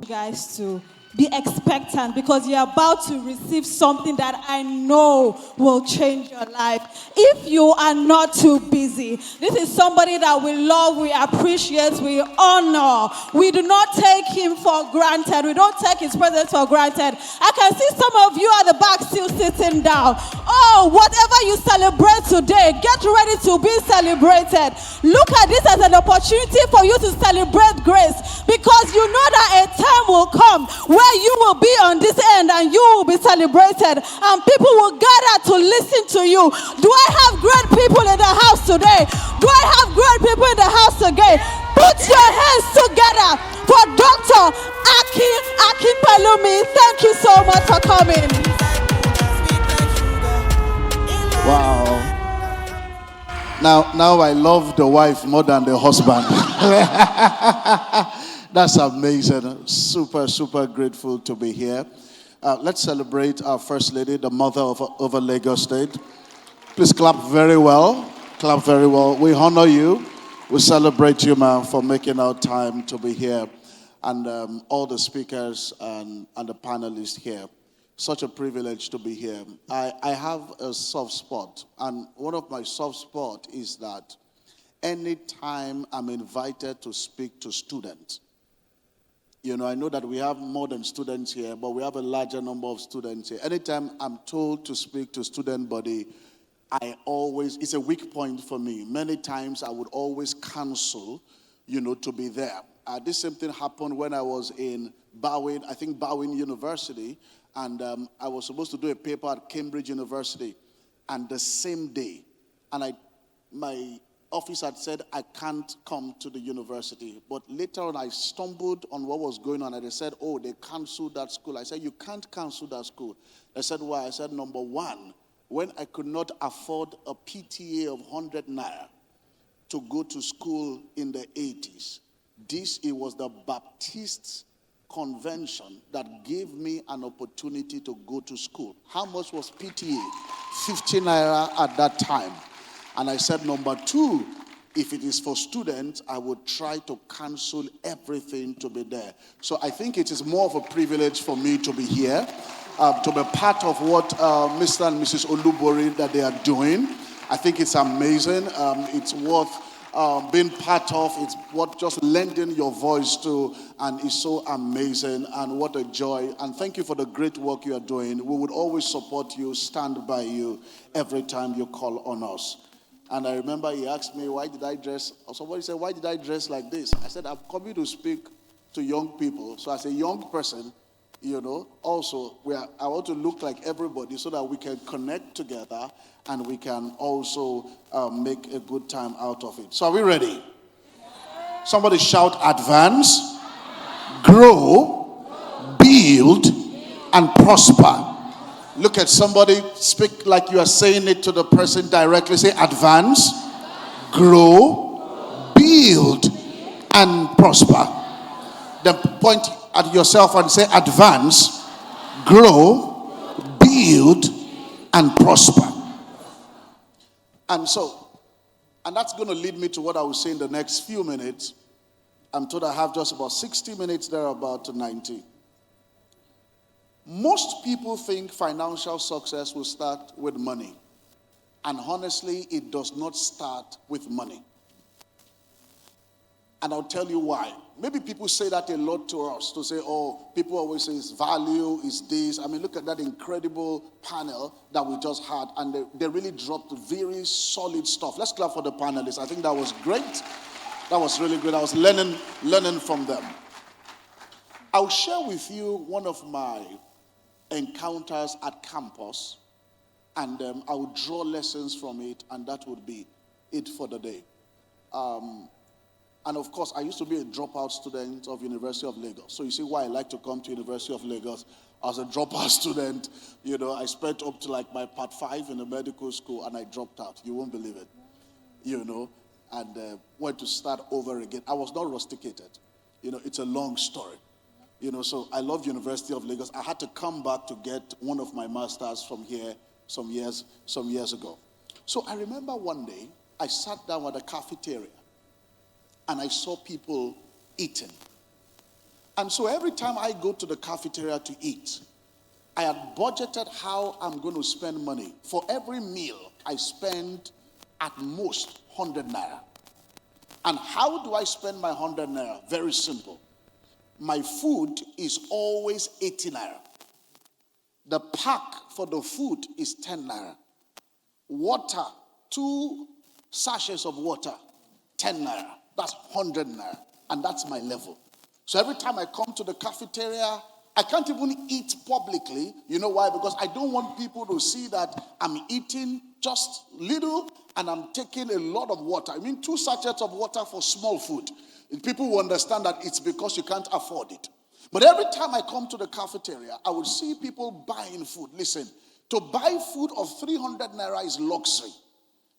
guys to be expectant because you're about to receive something that I know will change your life. If you are not too busy, this is somebody that we love, we appreciate, we honor. We do not take him for granted. We don't take his presence for granted. I can see some of you at the back still sitting down. Oh, whatever you celebrate today, get ready to be celebrated. Look at this as an opportunity for you to celebrate grace because you know that a time will come where you will be on this end and you will be celebrated and people will gather to listen to you. Do I have great people in the house today? Do I have great people in the house today? Put your hands together for Dr. Akin Akinpelu. Thank you so much for coming. Wow. Now I love the wife more than the husband. That's amazing. Super grateful to be here. Let's celebrate our First Lady, the mother of Lagos State. Please clap very well. Clap very well. We honor you. We celebrate you, ma'am, for making our time to be here. And all the speakers and the panelists here. Such a privilege to be here. I have a soft spot. And one of my soft spots is that anytime I'm invited to speak to students, you know, I know that we have more than students here, but we have a larger number of students here. Anytime I'm told to speak to student body, it's a weak point for me. Many times I would always cancel, to be there. This same thing happened when I was in Bowen University, and I was supposed to do a paper at Cambridge University, and the same day, and my office had said I can't come to the university. But later on, I stumbled on what was going on, and they said, oh, they canceled that school. I said, you can't cancel that school. They said, why? I said, number one, when I could not afford a PTA of 100 naira to go to school in the 80s, it was the Baptist convention that gave me an opportunity to go to school. How much was PTA? 50 naira at that time. And I said, number two, if it is for students, I would try to cancel everything to be there. So I think it is more of a privilege for me to be here, to be part of what Mr. and Mrs. Olubori that they are doing. I think it's amazing. It's worth being part of. It's what just lending your voice to, and it's so amazing, and what a joy. And thank you for the great work you are doing. We would always support you, stand by you every time you call on us. And I remember he asked me, why did I dress? Somebody said, why did I dress like this? I said, I'm coming to speak to young people. So as a young person, also, I want to look like everybody so that we can connect together and we can also make a good time out of it. So are we ready? Somebody shout, advance, grow, build, and prosper. Look at somebody, speak like you are saying it to the person directly. Say, advance, grow, build, and prosper. Then point at yourself and say, advance, grow, build, and prosper. And that's going to lead me to what I will say in the next few minutes. I'm told I have just about 60 minutes there, about to 90. Most people think financial success will start with money. And honestly, it does not start with money. And I'll tell you why. Maybe people say that a lot to us, to say, oh, people always say it's value, it's this. I mean, look at that incredible panel that we just had, and they really dropped very solid stuff. Let's clap for the panelists. I think that was great. That was really good. I was learning from them. I'll share with you one of my encounters at campus, and I will draw lessons from it, and that would be it for the day. And of course, I used to be a dropout student of University of Lagos. So you see why I like to come to University of Lagos. As a dropout student, I spent up to like my part 5 in the medical school, and I dropped out. You won't believe it, and went to start over again. I was not rusticated. It's a long story. So I love University of Lagos. I had to come back to get one of my masters from here some years ago. So I remember one day, I sat down at the cafeteria, and I saw people eating. And so every time I go to the cafeteria to eat, I had budgeted how I'm going to spend money. For every meal, I spend at most 100 naira. And how do I spend my 100 naira? Very simple. My food is always 80 naira. The pack for the food is 10 naira. Water, 2 sachets of water, 10 naira. That's 100 naira. And that's my level. So every time I come to the cafeteria, I can't even eat publicly. You know why? Because I don't want people to see that I'm eating just little and I'm taking a lot of water. I mean, 2 sachets of water for small food. People will understand that it's because you can't afford it. But every time I come to the cafeteria, I will see people buying food. Listen, to buy food of 300 naira is luxury.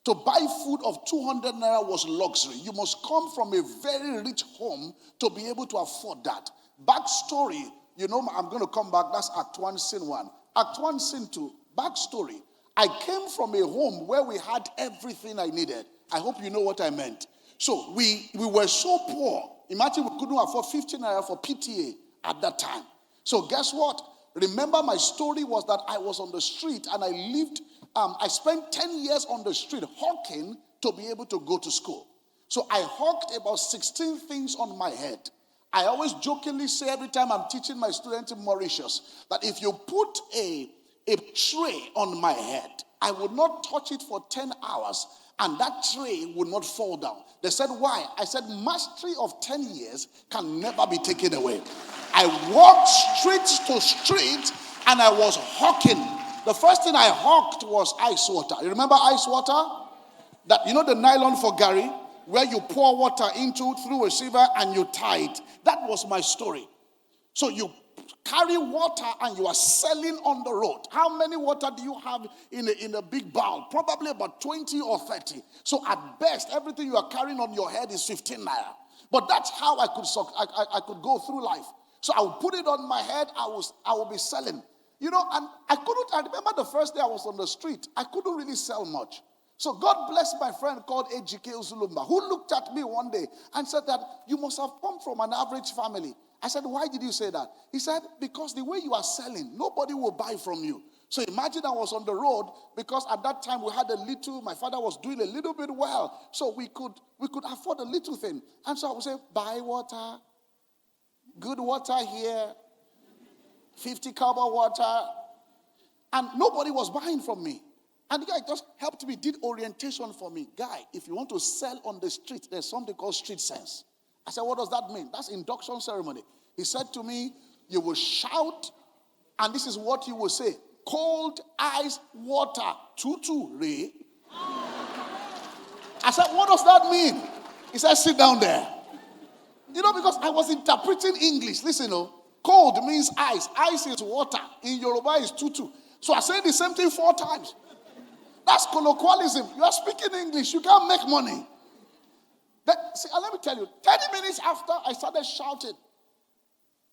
To buy food of 200 naira was luxury. You must come from a very rich home to be able to afford that. Backstory, you know, I'm going to come back. That's Act 1, Scene 1. Act 1, Scene 2, backstory. I came from a home where we had everything I needed. I hope you know what I meant. So we were so poor. Imagine we couldn't afford 15 naira for PTA at that time. So guess what? Remember, my story was that I was on the street and I lived, I spent 10 years on the street hawking to be able to go to school. So I hawked about 16 things on my head. I always jokingly say every time I'm teaching my students in Mauritius that if you put a tray on my head, I would not touch it for 10 hours and that tray would not fall down. They said, why? I said, mastery of 10 years can never be taken away. I walked street to street and I was hawking. The first thing I hawked was ice water. You remember ice water? That, you know, the nylon for Gary, where you pour water into through a sieve and you tie it. That was my story. So you carry water and you are selling on the road. How many water do you have in a big bowl? Probably about 20 or 30. So at best, everything you are carrying on your head is 15 naira. But that's how I could go through life. So I would put it on my head. I would be selling. You know, and I remember the first day I was on the street, I couldn't really sell much. So God bless my friend called Ejike Uzulumba, who looked at me one day and said that you must have come from an average family. I said, why did you say that? He said, because the way you are selling, nobody will buy from you. So imagine I was on the road because at that time we had my father was doing a little bit well. So we could afford a little thing. And so I would say, buy water, good water here, 50 kobo water. And nobody was buying from me. And the guy just helped me, did orientation for me. Guy, if you want to sell on the street, there's something called street sense. I said, what does that mean? That's induction ceremony. He said to me, you will shout, and this is what you will say. Cold ice water, tutu re. I said, what does that mean? He said, sit down there. You know, because I was interpreting English. Listen, cold means ice. Ice is water. In Yoruba is tutu. So I said the same thing 4 times. That's colloquialism. You are speaking English. You can't make money. Let me tell you, 30 minutes after I started shouting,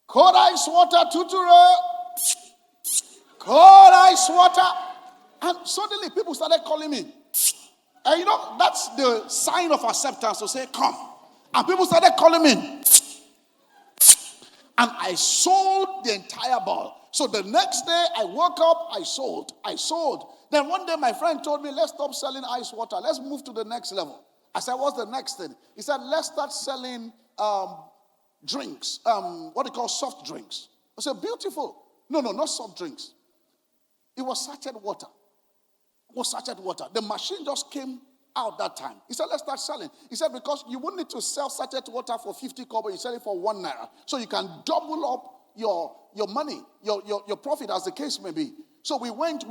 cold ice water, tuture, cold ice water. And suddenly people started calling me. And you know, that's the sign of acceptance to say, come. And people started calling me. And I sold the entire ball. So the next day I woke up, I sold. Then one day my friend told me, let's stop selling ice water. Let's move to the next level. I said, what's the next thing? He said, let's start selling drinks, what they call soft drinks. I said, beautiful. No, not soft drinks. It was sachet water. The machine just came out that time. He said, let's start selling. He said, because you wouldn't need to sell sachet water for 50 kobo, you sell it for 1 naira. So you can double up your money, your profit, as the case may be. So we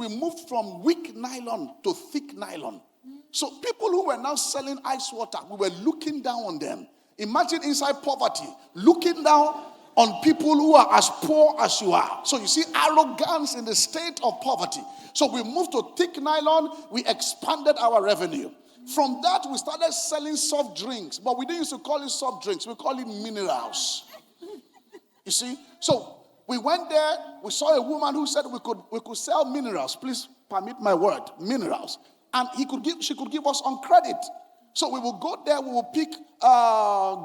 moved from weak nylon to thick nylon. So people who were now selling ice water, we were looking down on them. Imagine inside poverty, looking down on people who are as poor as you are. So you see arrogance in the state of poverty. So we moved to thick nylon, we expanded our revenue. From that, we started selling soft drinks, but we didn't used to call it soft drinks, we call it minerals. You see? So we went there, we saw a woman who said we could sell minerals. Please permit my word, minerals. And she could give us on credit. So we will go there, we will pick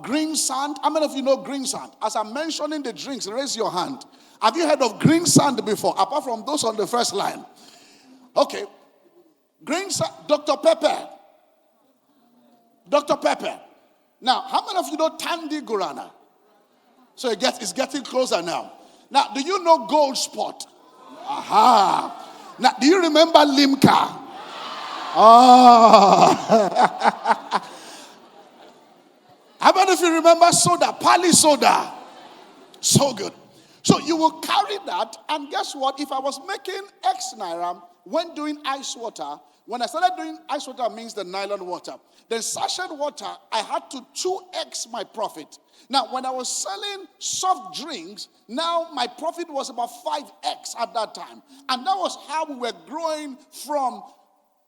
green sand. How many of you know green sand? As I'm mentioning the drinks, raise your hand. Have you heard of green sand before, apart from those on the first line? Okay. Green sand, Dr. Pepper. Dr. Pepper. Now, how many of you know Tandy Gurana? So it's getting closer now. Now, do you know Gold Spot? Aha. Now, do you remember Limca? Oh. How about if you remember soda, Pali soda? So good. So you will carry that, and guess what? If I was making X naira when doing ice water, when I started doing ice water means the nylon water, then sachet water, I had to 2x my profit. Now, when I was selling soft drinks, now my profit was about 5x at that time. And that was how we were growing from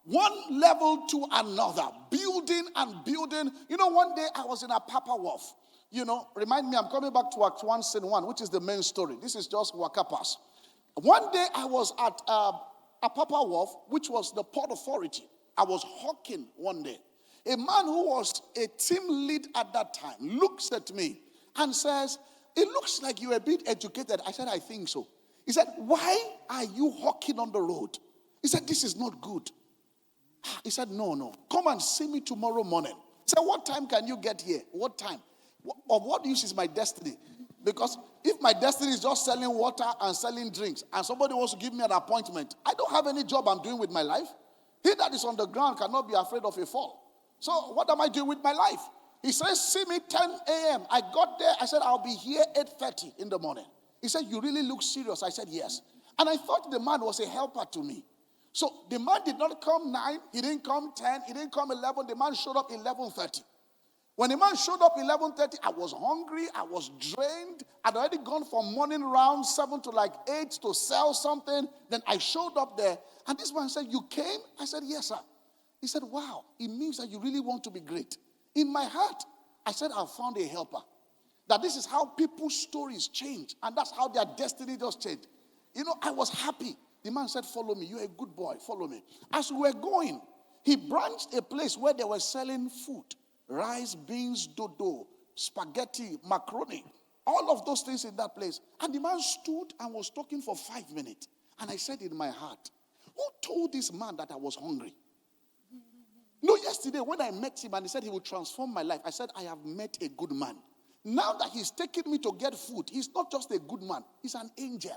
one level to another, building and building. You know, one day I was in a Papa Wharf. You know, remind me, I'm coming back to Act 1, Scene 1, which is the main story. This is just Wakapas. One day I was at a Papa Wharf, which was the Port Authority. I was hawking one day. A man who was a team lead at that time looks at me and says, "It looks like you're a bit educated." I said, "I think so." He said, "Why are you hawking on the road?" He said, "This is not good." He said, No. Come and see me tomorrow morning. He said, "What time can you get here?" "What time? Of what use is my destiny?" Because if my destiny is just selling water and selling drinks, and somebody wants to give me an appointment, I don't have any job I'm doing with my life. He that is on the ground cannot be afraid of a fall. So what am I doing with my life? He says, "See me 10 a.m. I got there. I said, "I'll be here 8:30 in the morning." He said, "You really look serious." I said, "Yes." And I thought the man was a helper to me. So the man did not come 9, he didn't come 10, he didn't come 11. The man showed up 11:30. When the man showed up 11:30, I was hungry, I was drained. I'd already gone from morning round 7 to like 8 to sell something. Then I showed up there, and this man said, "You came?" I said, "Yes, sir." He said, "Wow, it means that you really want to be great." In my heart, I said, "I found a helper." That this is how people's stories change, and that's how their destiny just changed. You know, I was happy. The man said, "Follow me. You're a good boy. Follow me." As we were going, he branched a place where they were selling food. Rice, beans, dodo, spaghetti, macaroni. All of those things in that place. And the man stood and was talking for 5 minutes. And I said in my heart, who told this man that I was hungry? No, yesterday when I met him and he said he would transform my life, I said, I have met a good man. Now that he's taking me to get food, he's not just a good man, he's an angel.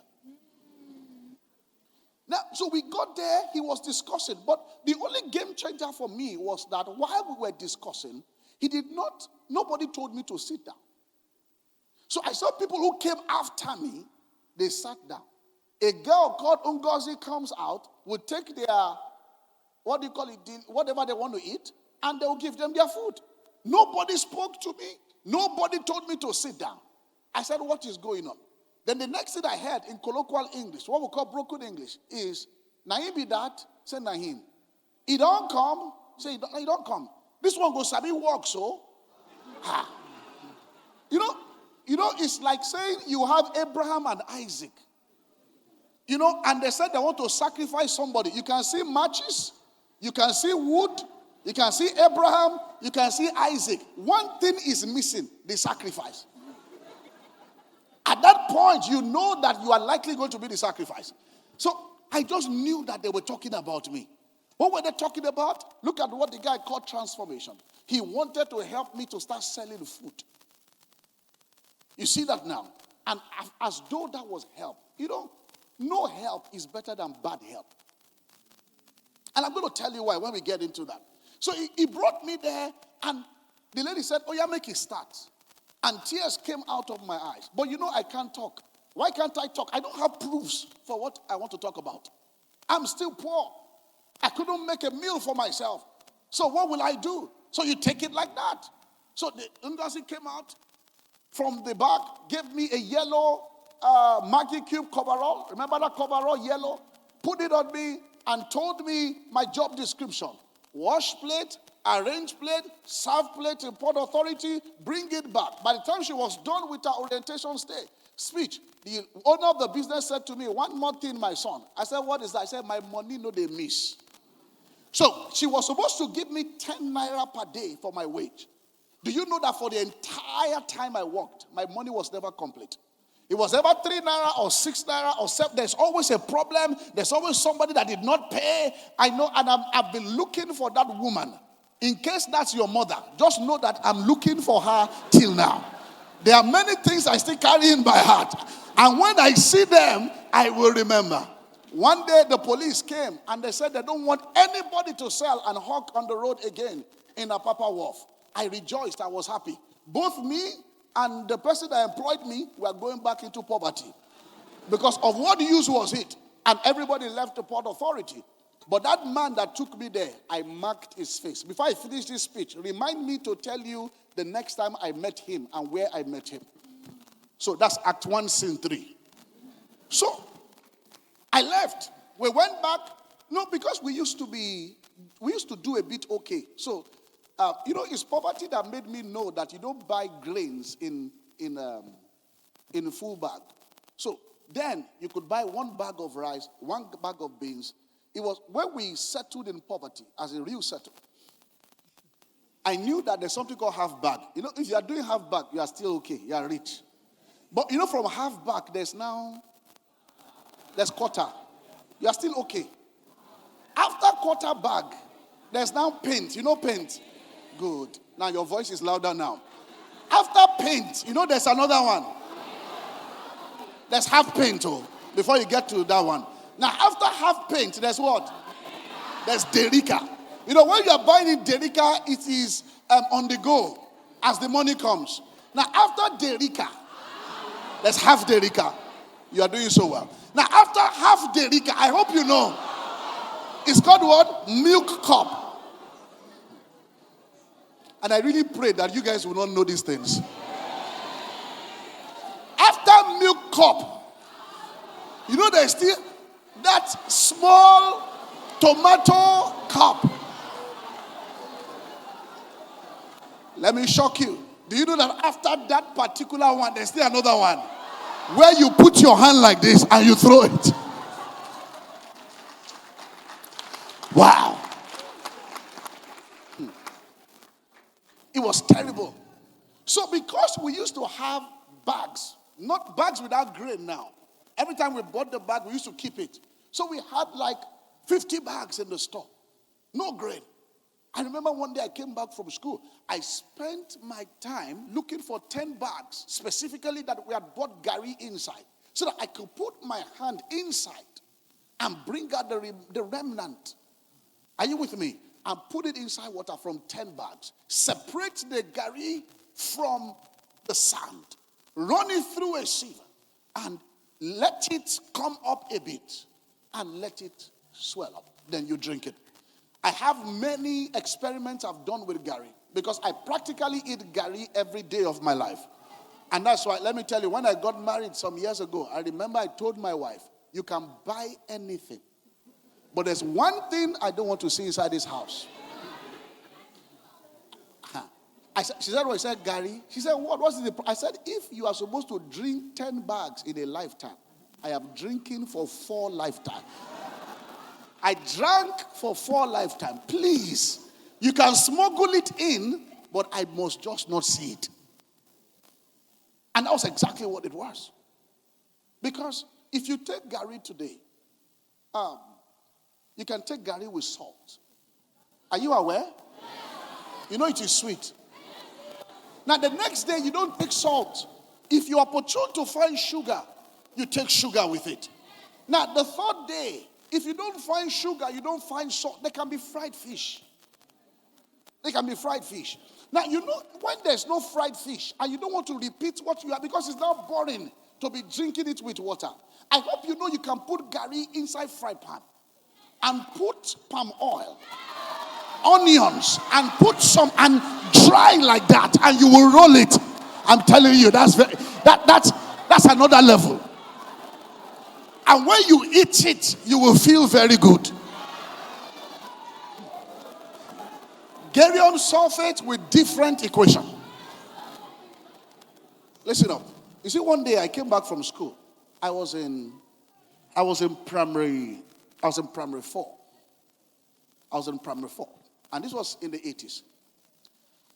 Now, so we got there, he was discussing, but the only game changer for me was that while we were discussing, nobody told me to sit down. So I saw people who came after me, they sat down. A girl called Ngozi comes out, would take their, whatever they want to eat, and they will give them their food. Nobody spoke to me. Nobody told me to sit down. I said, what is going on? Then the next thing I heard in colloquial English, what we call broken English, is, "Naim be that?" Say, "Naim." "He don't come." Say, "He don't come." This one goes, "Sabi walk, so." Ha. You know, it's like saying you have Abraham and Isaac. You know, and they said they want to sacrifice somebody. You can see matches, you can see wood, you can see Abraham, you can see Isaac. One thing is missing, the sacrifice. At that point, you know that you are likely going to be the sacrifice. So I just knew that they were talking about me. What were they talking about? Look at what the guy called transformation. He wanted to help me to start selling food. You see that now? And as though that was help. You know, no help is better than bad help. And I'm going to tell you why when we get into that. So he brought me there, and the lady said, "Oh yeah, make it start." And tears came out of my eyes. But you know, I can't talk. Why can't I talk? I don't have proofs for what I want to talk about. I'm still poor. I couldn't make a meal for myself. So what will I do? So you take it like that. So the Ngozi came out from the back, gave me a yellow Maggie Cube coverall. Remember that coverall, yellow? Put it on me and told me my job description. Wash plate, arrange plate, serve plate in Port Authority, bring it back. By the time she was done with her orientation speech, the owner of the business said to me, "One more thing, my son." I said, "What is that?" I said, "My money no they miss." So she was supposed to give me 10 naira per day for my wage. Do you know that for the entire time I worked, my money was never complete? It was ever 3 naira or 6 naira or 7. There's always a problem. There's always somebody that did not pay. I know, and I've been looking for that woman. In case that's your mother, just know that I'm looking for her till now. There are many things I still carry in my heart. And when I see them, I will remember. One day the police came and they said they don't want anybody to sell and hawk on the road again in Apapa Wharf. I rejoiced. I was happy. Both me and the person that employed me were going back into poverty. Because of what use was it? And everybody left the Port Authority. But that man that took me there, I marked his face. Before I finish this speech, remind me to tell you the next time I met him and where I met him. So that's Act 1, Scene 3. So I left. We went back. No, because we used to do a bit okay. So, it's poverty that made me know that you don't buy grains in full bag. So then you could buy 1 bag of rice, 1 bag of beans. It was when we settled in poverty as a real settle. I knew that there's something called half bag. If you are doing half bag, you are still okay. You are rich. But from half bag, there's quarter. You are still okay. After quarter bag, there's now paint. Paint? Good. Now your voice is louder now. After paint, there's another one. There's half paint, before you get to that one. Now, after half paint, there's what? There's Derica. When you are buying in Derica, it is on the go as the money comes. Now, after Derica, there's half Derica. You are doing so well. Now, after half Derica, I hope you know, it's called what? Milk cup. And I really pray that you guys will not know these things. After milk cup, there's still that small tomato cup. Let me shock you. Do you know that after that particular one, there's still another one where you put your hand like this and you throw it? Wow. It was terrible. So because we used to have bags, not bags without grain now. Every time we bought the bag, we used to keep it. So we had like 50 bags in the store. No grain. I remember one day I came back from school. I spent my time looking for 10 bags, specifically that we had bought Gary inside, so that I could put my hand inside and bring out the remnant. Are you with me? And put it inside water from 10 bags. Separate the Gary from the sand. Run it through a sieve and let it come up a bit and let it swell up. Then you drink it. I have many experiments I've done with Gary because I practically eat Gary every day of my life. And that's why, let me tell you, when I got married some years ago, I remember I told my wife, you can buy anything, but there's one thing I don't want to see inside this house. She said, well, I said, Gary. She said, what was the? I said, if you are supposed to drink 10 bags in a lifetime, I am drinking for 4 lifetimes. I drank for 4 lifetimes. Please, you can smuggle it in, but I must just not see it. And that was exactly what it was. Because if you take Gary today, you can take Gary with salt. Are you aware? It is sweet. Now the next day you don't take salt. If you are opportune to find sugar, you take sugar with it. Now the 3rd day, if you don't find sugar, you don't find salt, there can be fried fish. There can be fried fish. Now, when there's no fried fish and you don't want to repeat what you have because it's now boring to be drinking it with water, I hope you can put Gary inside fry pan and put palm oil, onions, and put some and dry like that, and you will roll it. I'm telling you, that's another level. And when you eat it, you will feel very good. Barium sulfate with different equation. Listen up. You see, one day I came back from school. I was in primary 4. I was in primary 4. And this was in the 80s.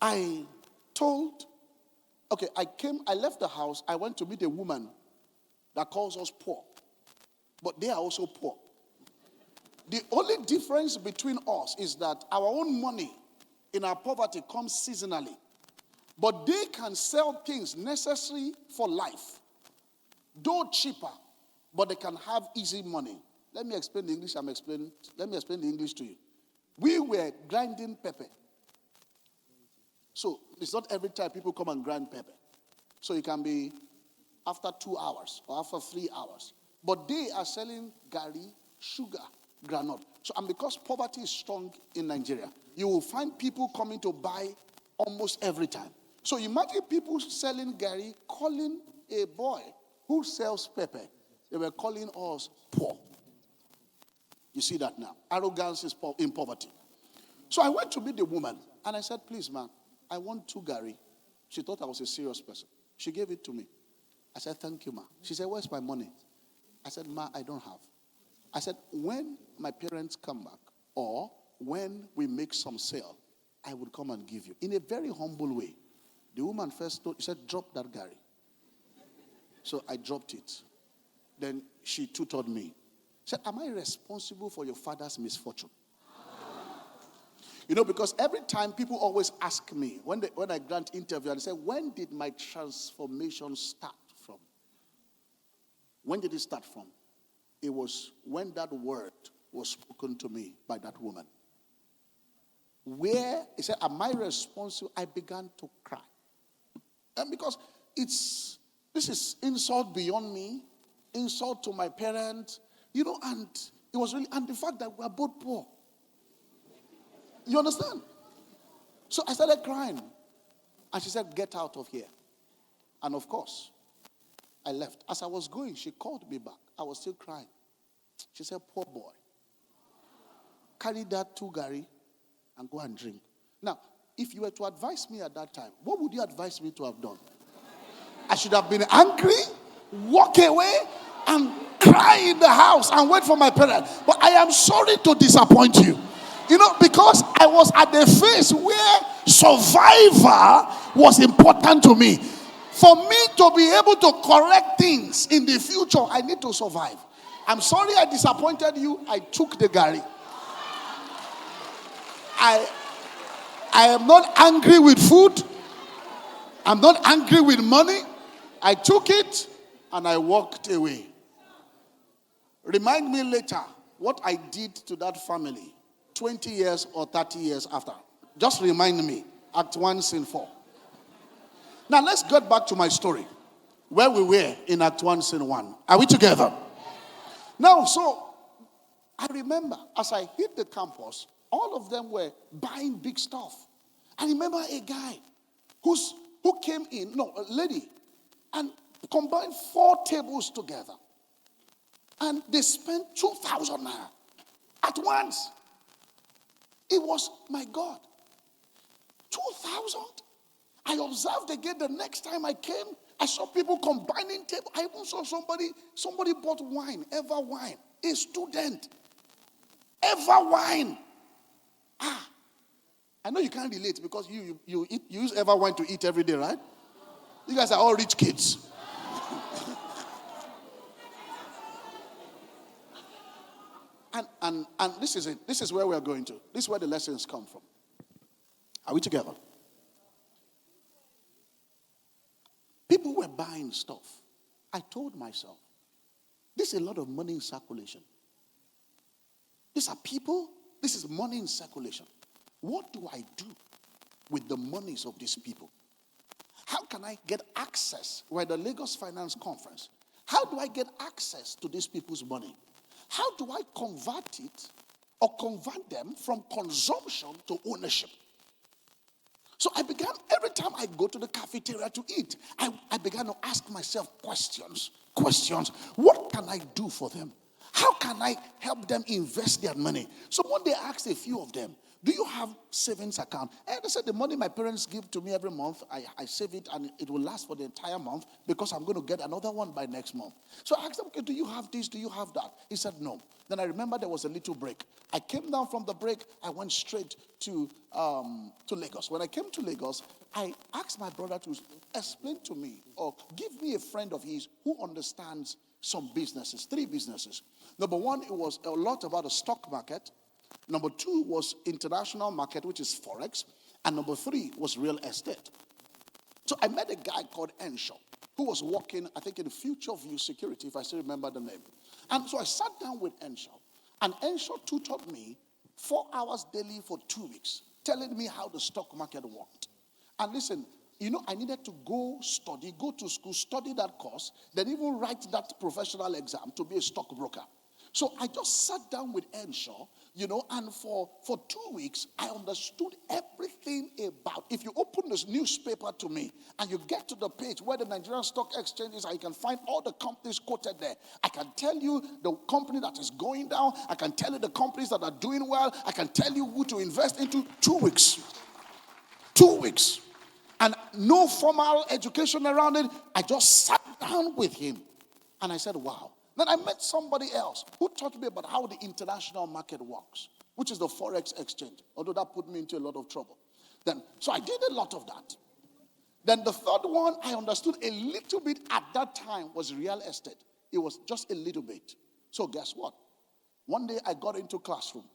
I left the house. I went to meet a woman that calls us poor. But they are also poor. The only difference between us is that our own money in our poverty comes seasonally. But they can sell things necessary for life, though cheaper, but they can have easy money. Let me explain the English Let me explain the English to you. We were grinding pepper. So it's not every time people come and grind pepper. So it can be after 2 hours or after 3 hours. But they are selling gari, sugar, granite. So, and because poverty is strong in Nigeria, you will find people coming to buy almost every time. So imagine people selling gari, calling a boy who sells pepper. They were calling us poor. You see that now. Arrogance is in poverty. So I went to meet the woman and I said, please, man, I want 2 gari. She thought I was a serious person. She gave it to me. I said, thank you, ma. She said, where's my money? I said, ma, I don't have. I said, when my parents come back or when we make some sale, I would come and give you. In a very humble way. The woman first told, she said, drop that gari. So I dropped it. Then she tutored me. She said, am I responsible for your father's misfortune? Because every time people always ask me, when I grant interview, and they say, when did my transformation start from? When did it start from? It was when that word was spoken to me by that woman. Where, he said, am I responsible? I began to cry. And because this is insult beyond me, insult to my parents, and it was really, and the fact that we are both poor. You understand? So I started crying. And she said, get out of here. And of course, I left. As I was going, she called me back. I was still crying. She said, poor boy. Carry that 2 gari and go and drink. Now, if you were to advise me at that time, what would you advise me to have done? I should have been angry, walk away, and cry in the house and wait for my parents. But I am sorry to disappoint you. Because I was at the phase where survival was important to me. For me to be able to correct things in the future, I need to survive. I'm sorry I disappointed you. I took the gari. I am not angry with food. I'm not angry with money. I took it and I walked away. Remind me later what I did to that family 20 years or 30 years after. Just remind me. Act 1, Scene 4. Now let's get back to my story. Where we were in Act 1, Scene 1. Are we together? Now, so I remember as I hit the campus, all of them were buying big stuff. I remember a guy who came in, a lady, and combined 4 tables together. And they spent 2,000 naira at once. It was, my God, 2,000. I observed again the next time I came. I saw people combining tables. I even saw somebody bought wine, Ever wine, a student. Ever wine. I know you can't relate because you use Ever wine to eat every day, right? You guys are all rich kids. And this is it. This is where we are going to. This is where the lessons come from. Are we together? People were buying stuff. I told myself, there's a lot of money in circulation. These are people. This is money in circulation. What do I do with the monies of these people? How can I get access? We're at the Lagos Finance Conference. How do I get access to these people's money? How do I convert it or convert them from consumption to ownership? So I began, every time I go to the cafeteria to eat, I began to ask myself questions. What can I do for them? How can I help them invest their money? So one day I asked a few of them, Do you have savings account? And they said, the money my parents give to me every month, I save it and it will last for the entire month because I'm going to get another one by next month. So I asked him, okay, do you have this? Do you have that? He said, no. Then I remember there was a little break. I came down from the break. I went straight to Lagos. When I came to Lagos, I asked my brother to explain to me or give me a friend of his who understands some businesses, 3 businesses. Number 1, it was a lot about the stock market. Number 2 was international market, which is Forex. And number 3 was real estate. So I met a guy called Enshaw, who was working, I think, in Future View Security, if I still remember the name. And so I sat down with Enshaw. And Enshaw tutored me 4 hours daily for 2 weeks, telling me how the stock market worked. And listen, I needed to go to school, study that course, then even write that professional exam to be a stockbroker. So I just sat down with Enshaw, and for 2 weeks, I understood everything about. If you open this newspaper to me and you get to the page where the Nigerian Stock Exchange is, I can find all the companies quoted there. I can tell you the company that is going down. I can tell you the companies that are doing well. I can tell you who to invest into. 2 weeks. 2 weeks. And no formal education around it. I just sat down with him. And I said, wow. Then I met somebody else who taught me about how the international market works, which is the Forex exchange, although that put me into a lot of trouble. So I did a lot of that. Then the third one I understood a little bit at that time was real estate. It was just a little bit. So guess what? One day I got into classroom.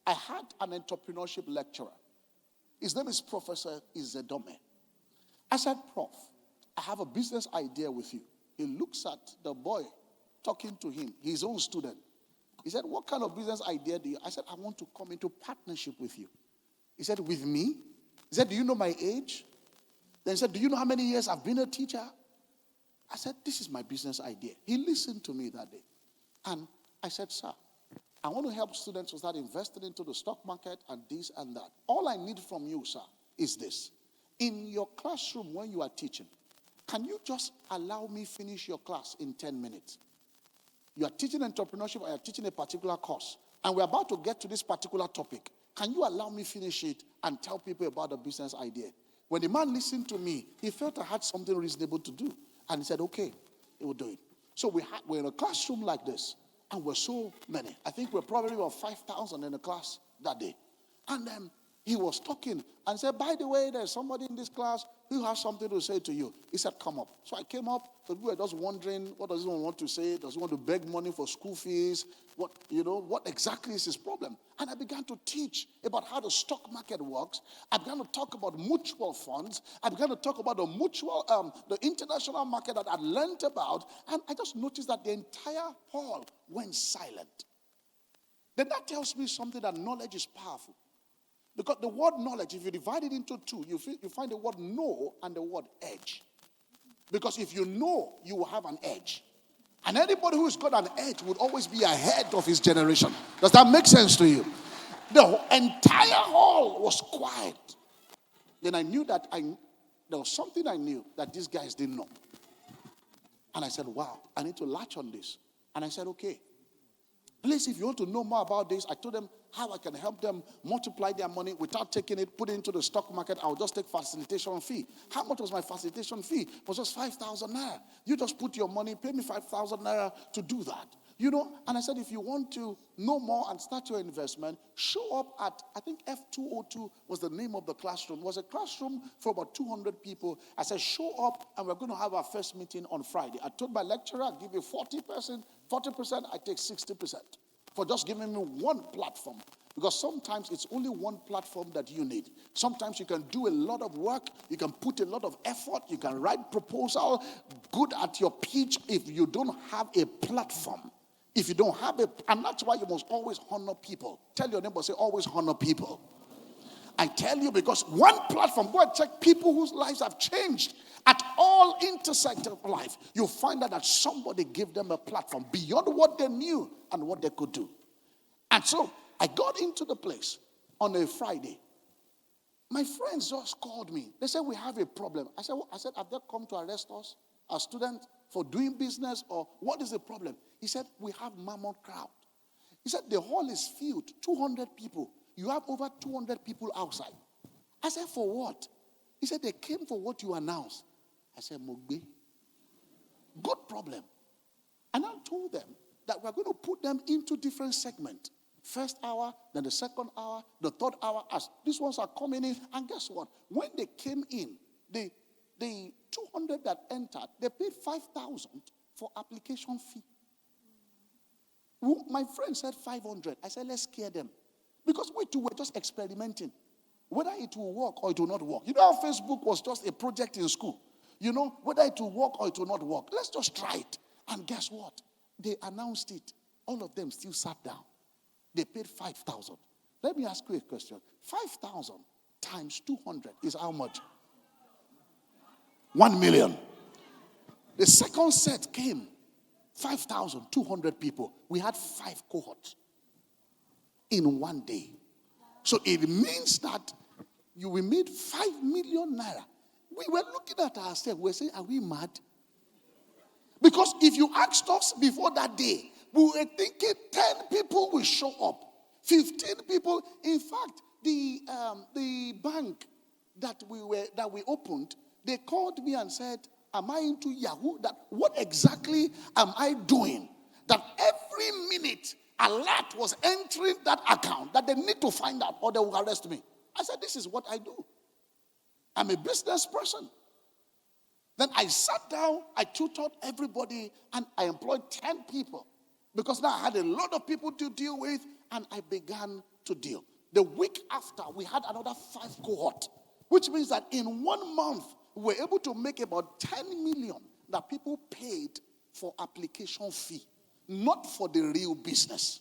I had an entrepreneurship lecturer. His name is Professor Izedome. I said, Prof, I have a business idea with you. He looks at the boy talking to him, his own student. He said, what kind of business idea do you? I said, I want to come into partnership with you. He said, with me? He said, do you know my age? Then he said, do you know how many years I've been a teacher? I said, this is my business idea. He listened to me that day. And I said, sir, I want to help students to start investing into the stock market and this and that. All I need from you, sir, is this. In your classroom when you are teaching, can you just allow me finish your class in 10 minutes? You are teaching entrepreneurship or you are teaching a particular course, and we're about to get to this particular topic. Can you allow me finish it and tell people about the business idea? When the man listened to me, he felt I had something reasonable to do. And he said, okay, he will do it. So we're in a classroom like this, and we're so many. I think we're probably about 5,000 in the class that day. And then he was talking and said, by the way, there's somebody in this class who has something to say to you. He said, come up. So I came up. The people were just wondering, what does he want to say? Does he want to beg money for school fees? What exactly is his problem? And I began to teach about how the stock market works. I began to talk about mutual funds. I began to talk about the international market that I'd learned about. And I just noticed that the entire hall went silent. Then that tells me something, that knowledge is powerful. Because the word knowledge, if you divide it into 2, you find the word know and the word edge. Because if you know, you will have an edge. And anybody who's got an edge would always be ahead of his generation. Does that make sense to you? The entire hall was quiet. Then I knew that there was something I knew that these guys didn't know. And I said, wow, I need to latch on this. And I said, okay. Please, if you want to know more about this, I told them how I can help them multiply their money without taking it, put it into the stock market. I'll just take facilitation fee. How much was my facilitation fee? It was just 5,000 naira. You just put your money, pay me 5,000 naira to do that. And I said, if you want to know more and start your investment, show up at, I think F202 was the name of the classroom. It was a classroom for about 200 people. I said, show up and we're going to have our first meeting on Friday. I told my lecturer, I'll give you 40%, I take 60% for just giving me one platform. Because sometimes it's only one platform that you need. Sometimes you can do a lot of work. You can put a lot of effort. You can write proposal, good at your pitch. If you don't have a platform, if you don't have and that's why you must always honor people. Tell your neighbor, say, always honor people. I tell you, because one platform, go and check people whose lives have changed at all intersections of life. You'll find out that somebody gave them a platform beyond what they knew and what they could do. And so I got into the place on a Friday. My friends just called me. They said, we have a problem. I said, have they come to arrest us, a student, for doing business, or what is the problem? He said, we have mammoth crowd. He said, the hall is filled, 200 people. you have over 200 people outside. I said, for what? He said, they came for what you announced. I said, Mugbe. Good problem. And I told them that we're going to put them into different segments. First hour, then the second hour, the third hour. As these ones are coming in, and guess what? When they came in, the 200 that entered, they paid 5,000 for application fee. My friend said 500. I said, let's scare them. Because we too were just experimenting. Whether it will work or it will not work. You know how Facebook was just a project in school? You know, whether it will work or it will not work. Let's just try it. And guess what? They announced it. All of them still sat down. They paid 5,000. Let me ask you a question. 5,000 times 200 is how much? 1 million. The second set came. 5,200 people. We had 5 cohorts in one day. So it means that we made 5 million naira. We were looking at ourselves. We were saying, are we mad? Because if you asked us before that day, we were thinking 10 people will show up. 15 people. In fact, the bank that we opened, they called me and said, am I into Yahoo? That what exactly am I doing? That every minute alert was entering that account that they need to find out or they will arrest me. I said, this is what I do. I'm a business person. Then I sat down, I tutored everybody, and I employed 10 people. Because now I had a lot of people to deal with, and I began to deal. The week after, we had another 5 cohort, which means that in 1 month, we were able to make about 10 million that people paid for application fee, not for the real business.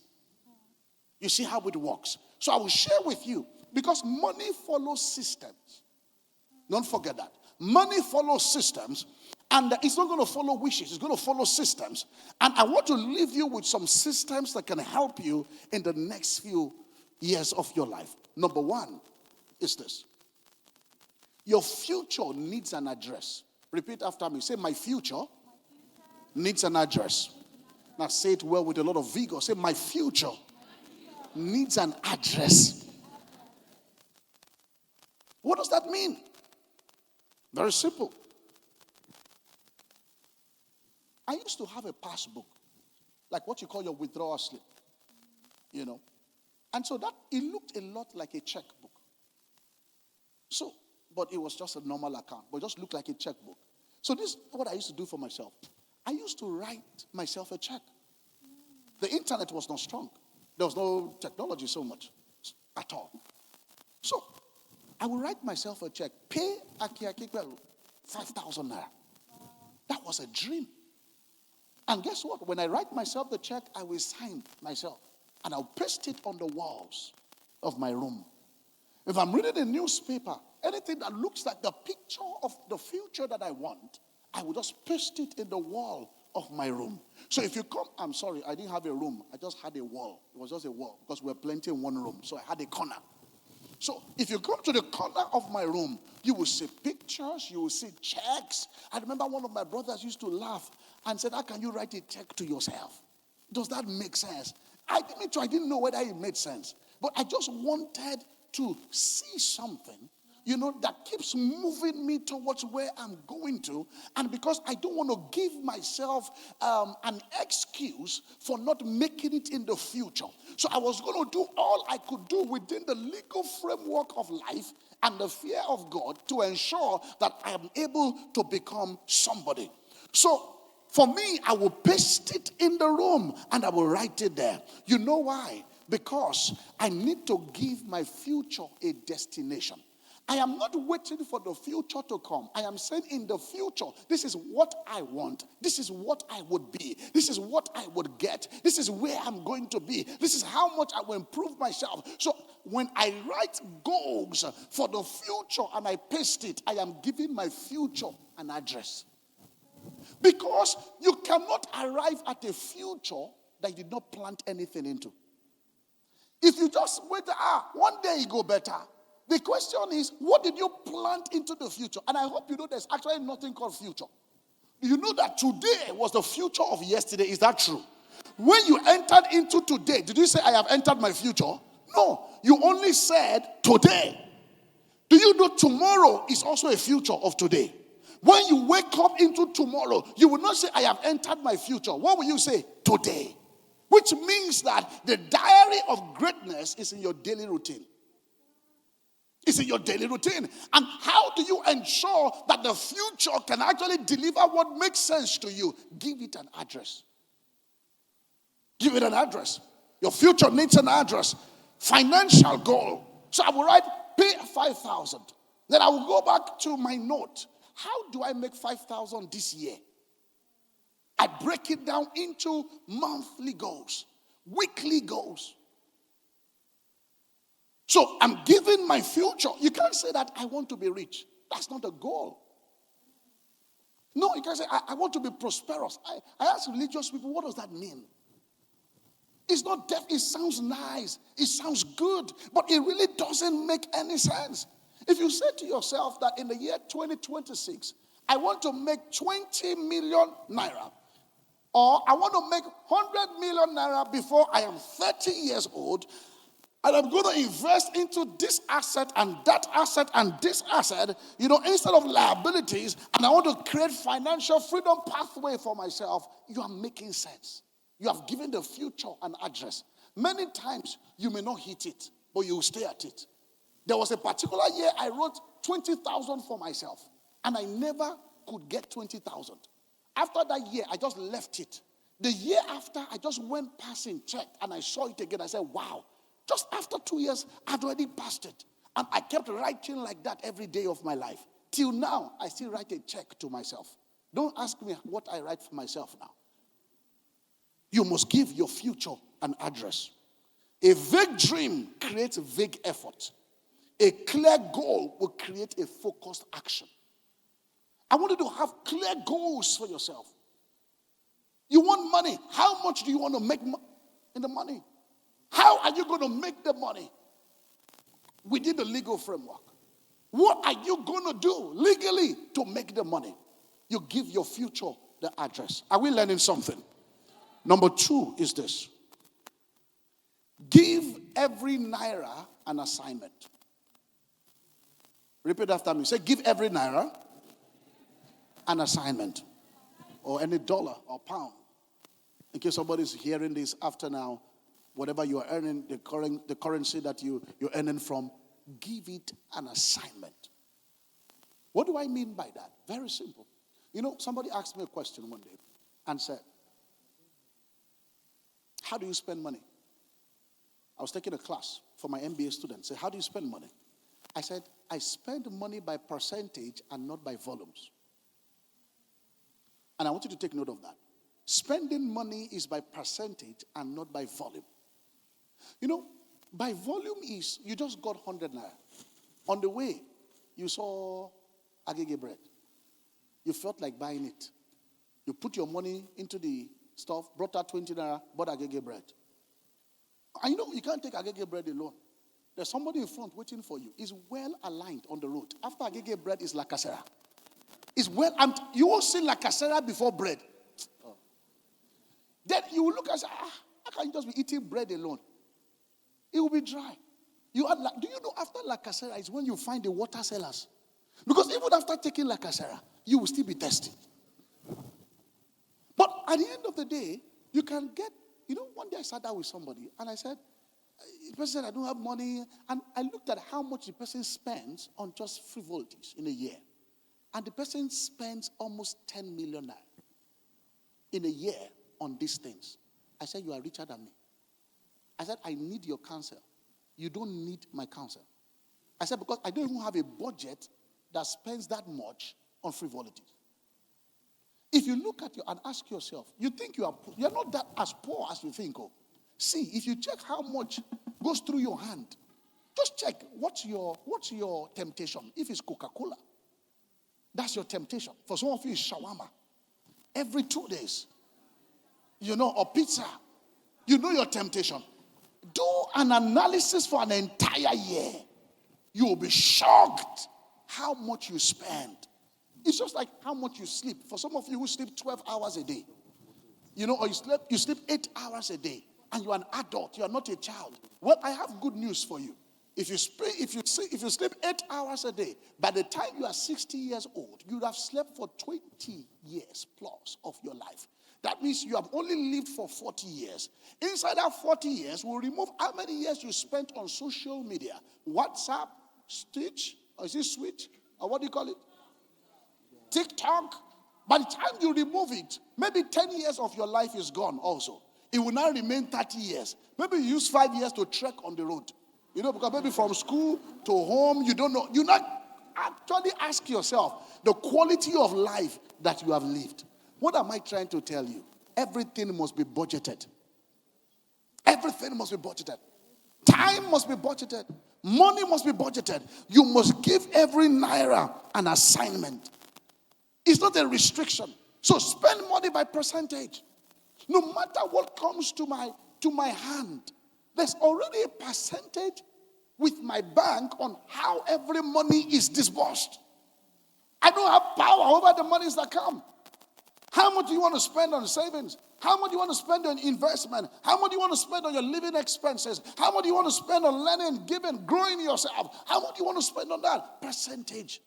You see how it works. So I will share with you, because money follows systems. Don't forget that. Money follows systems, and it's not going to follow wishes. It's going to follow systems. And I want to leave you with some systems that can help you in the next few years of your life. Number 1 is this. Your future needs an address. Repeat after me. Say, my future needs an address. Now say it well with a lot of vigor. Say, my future needs an address. What does that mean? Very simple. I used to have a passbook, like what you call your withdrawal slip, you know. And so that, it looked a lot like a checkbook. So, but it was just a normal account, but it just looked like a checkbook. So this is what I used to do for myself. I used to write myself a check. The internet was not strong. There was no technology so much at all. So I would write myself a check. Pay Akin Akinpelu 5,000 naira. That was a dream. And guess what? When I write myself the check, I will sign myself. And I'll paste it on the walls of my room. If I'm reading a newspaper, anything that looks like the picture of the future that I want, I will just paste it in the wall of my room. So if you come, I'm sorry, I didn't have a room. I just had a wall. It was just a wall because we were plenty in one room. So I had a corner. So if you come to the corner of my room, you will see pictures, you will see checks. I remember one of my brothers used to laugh and said, how can you write a check to yourself? Does that make sense? I didn't know whether it made sense. But I just wanted to see something, you know, that keeps moving me towards where I'm going to. And because I don't want to give myself an excuse for not making it in the future. So I was going to do all I could do within the legal framework of life and the fear of God to ensure that I am able to become somebody. So for me, I will paste it in the room and I will write it there. You know why? Because I need to give my future a destination. I am not waiting for the future to come. I am saying in the future, this is what I want. This is what I would be. This is what I would get. This is where I'm going to be. This is how much I will improve myself. So when I write goals for the future and I paste it, I am giving my future an address. Because you cannot arrive at a future that you did not plant anything into. If you just wait, one day it go better. The question is, what did you plant into the future? And I hope you know there's actually nothing called future. You know that today was the future of yesterday. Is that true? When you entered into today, did you say, I have entered my future? No, you only said today. Do you know tomorrow is also a future of today? When you wake up into tomorrow, you will not say, I have entered my future. What will you say? Today. Which means that the diary of greatness is in your daily routine. It's in your daily routine. And how do you ensure that the future can actually deliver what makes sense to you? Give it an address. Give it an address. Your future needs an address. Financial goal. So I will write, pay 5,000. Then I will go back to my note. How do I make 5,000 this year? I break it down into monthly goals, weekly goals. So I'm giving my future. You can't say that I want to be rich. That's not a goal. No, you can't say I want to be prosperous. I ask religious people, what does that mean? It's not deaf. It sounds nice. It sounds good. But it really doesn't make any sense. If you say to yourself that in the year 2026, I want to make 20 million naira, or I want to make 100 million naira before I am 30 years old, and I'm going to invest into this asset and that asset and this asset, instead of liabilities, and I want to create financial freedom pathway for myself, you are making sense. You have given the future an address. Many times you may not hit it, but you will stay at it. There was a particular year I wrote 20,000 for myself, and I never could get 20,000. After that year, I just left it. The year after, I just went passing, checked, and I saw it again. I said, wow, just after 2 years, I'd already passed it. And I kept writing like that every day of my life. Till now, I still write a check to myself. Don't ask me what I write for myself now. You must give your future an address. A vague dream creates a vague effort. A clear goal will create a focused action. I want you to have clear goals for yourself. You want money. How much do you want to make in the money? How are you going to make the money? Within the legal framework. What are you going to do legally to make the money? You give your future the address. Are we learning something? Number 2 is this. Give every naira an assignment. Repeat after me. Say, give every naira an assignment. Or any dollar or pound. In case somebody's hearing this after now, whatever you are earning, the currency that you're earning from, give it an assignment. What do I mean by that? Very simple. Somebody asked me a question one day and said, how do you spend money? I was taking a class for my MBA students. Say, how do you spend money? I said, I spend money by percentage and not by volumes. And I want you to take note of that. Spending money is by percentage and not by volume. By volume is, you just got 100 naira. On the way, you saw agege bread. You felt like buying it. You put your money into the stuff, brought out 20 naira, bought agege bread. And you can't take agege bread alone. There's somebody in front waiting for you. It's well aligned on the road. After agege bread is lakasera. It's well, and you won't see lakasera before bread. Oh. Then you will look and say, how can you just be eating bread alone? It will be dry. Do you know after lakasera is when you find the water sellers? Because even after taking lakasera, you will still be thirsty. But at the end of the day, you can get, one day I sat down with somebody and I said, the person said, I don't have money. And I looked at how much the person spends on just frivolities in a year. And the person spends almost 10 million naira in a year on these things. I said, you are richer than me. I said, I need your counsel. You don't need my counsel. I said, because I don't even have a budget that spends that much on frivolities. If you look at you and ask yourself, you think you're not that as poor as you think. Oh. See, if you check how much goes through your hand, just check what's your temptation. If it's Coca-Cola, that's your temptation. For some of you, it's shawarma. Every 2 days, or pizza. Your temptation. Do an analysis for an entire year. You will be shocked how much you spend. It's just like how much you sleep. For some of you who sleep 12 hours a day, or you sleep 8 hours a day. and you're an adult, you're not a child. Well, I have good news for you. If you sleep 8 hours a day, by the time you are 60 years old, you would have slept for 20 years plus of your life. That means you have only lived for 40 years. Inside that 40 years, we'll remove how many years you spent on social media. WhatsApp, Stitch, or is it Switch? Or what do you call it? TikTok. By the time you remove it, maybe 10 years of your life is gone also. It will now remain 30 years. Maybe you use 5 years to trek on the road. Because maybe from school to home, you don't know. You not actually ask yourself the quality of life that you have lived. What am I trying to tell you? Everything must be budgeted. Everything must be budgeted. Time must be budgeted. Money must be budgeted. You must give every naira an assignment. It's not a restriction. So spend money by percentage. No matter what comes to my hand, there's already a percentage with my bank on how every money is disbursed. I don't have power over the monies that come. How much do you want to spend on savings? How much do you want to spend on investment? How much do you want to spend on your living expenses? How much do you want to spend on learning, giving, growing yourself? How much do you want to spend on that? Percentage.